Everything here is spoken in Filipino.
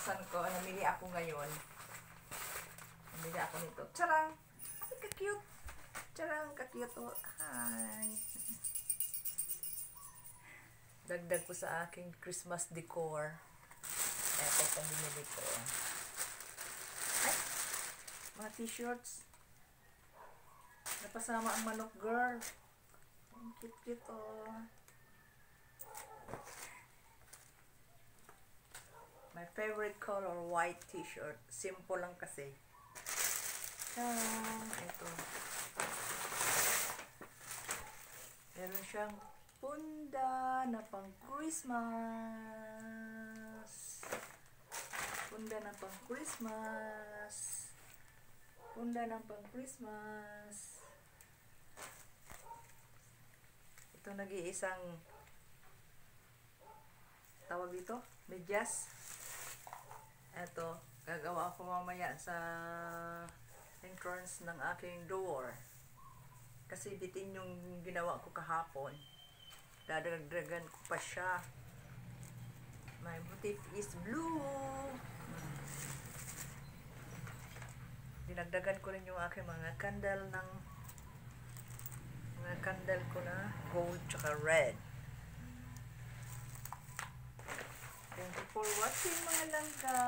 bubuksan ko. Namili ako ngayon. Namili ako nito. Charang! Ay, ka-cute! Charang, ka-cute. Oh. Hi! Dagdag ko sa aking Christmas decor. Ito pang binili ko. Ay! Mga t-shirts. Napasama ang manok, girl. Ang cute-cute, oh. My favorite color, white t-shirt. Simple lang kasi. Ito. Meron siyang punda na pang Christmas. Punda na pang Christmas. Punda na pang Christmas. Ito nag-iisang tawag dito, medyas. Ito, gagawa ako mamaya sa entrance ng aking door. Kasi bitin yung ginawa ko kahapon. Dadagdagan ko pa siya. My motif is blue. Dinagdagan ko rin yung aking mga candle ko na gold tsaka red. Thank you for watching, mga langka.